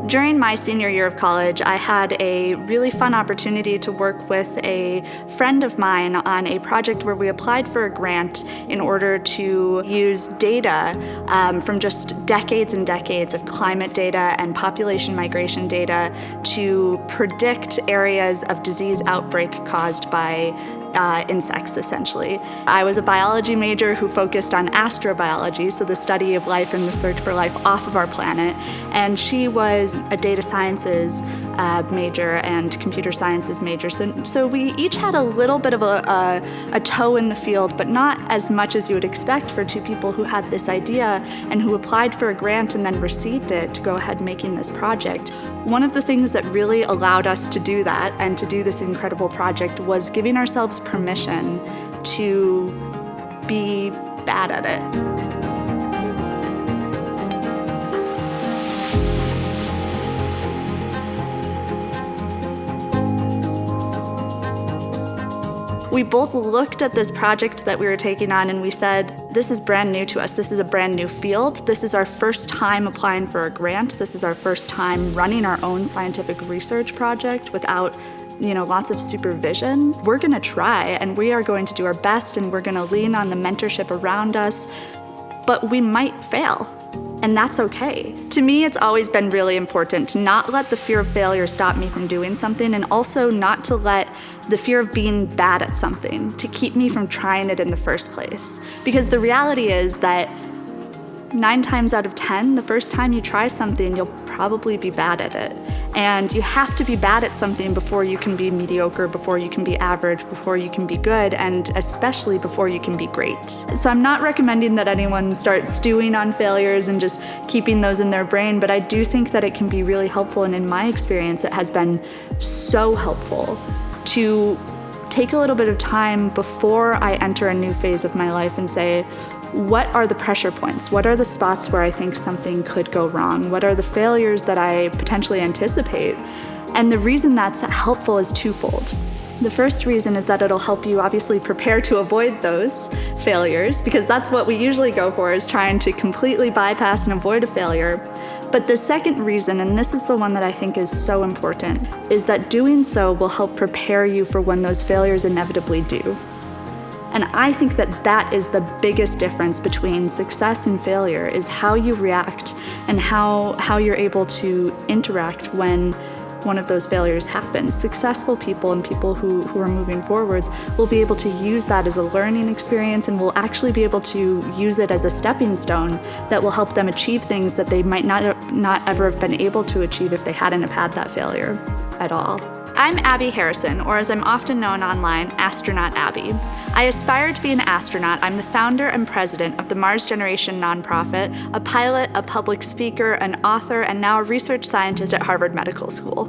During my senior year of college, I had a really fun opportunity to work with a friend of mine on a project where we applied for a grant in order to use data from just decades and decades of climate data and population migration data to predict areas of disease outbreak caused by insects, essentially. I was a biology major who focused on astrobiology, so the study of life and the search for life off of our planet, and she was a data sciences major and computer sciences major. So we each had a little bit of a toe in the field, but not as much as you would expect for two people who had this idea and who applied for a grant and then received it to go ahead making this project. One of the things that really allowed us to do that and to do this incredible project was giving ourselves permission to be bad at it. We both looked at this project that we were taking on and we said, this is brand new to us. This is a brand new field. This is our first time applying for a grant. This is our first time running our own scientific research project without lots of supervision. We're gonna try and we are going to do our best and we're gonna lean on the mentorship around us, but we might fail. And that's okay. To me, it's always been really important to not let the fear of failure stop me from doing something, and also not to let the fear of being bad at something to keep me from trying it in the first place. Because the reality is that 9 times out of 10, the first time you try something, you'll probably be bad at it. And you have to be bad at something before you can be mediocre, before you can be average, before you can be good, and especially before you can be great. So I'm not recommending that anyone start stewing on failures and just keeping those in their brain, but I do think that it can be really helpful, and in my experience, it has been so helpful to take a little bit of time before I enter a new phase of my life and say, what are the pressure points? What are the spots where I think something could go wrong? What are the failures that I potentially anticipate? And the reason that's helpful is twofold. The first reason is that it'll help you obviously prepare to avoid those failures, because that's what we usually go for, is trying to completely bypass and avoid a failure. But the second reason, and this is the one that I think is so important, is that doing so will help prepare you for when those failures inevitably do. And I think that that is the biggest difference between success and failure, is how you react and how you're able to interact when one of those failures happens. Successful people and people who are moving forwards will be able to use that as a learning experience, and will actually be able to use it as a stepping stone that will help them achieve things that they might not ever have been able to achieve if they hadn't have had that failure at all. I'm Abby Harrison, or as I'm often known online, Astronaut Abby. I aspire to be an astronaut. I'm the founder and president of the Mars Generation nonprofit, a pilot, a public speaker, an author, and now a research scientist at Harvard Medical School.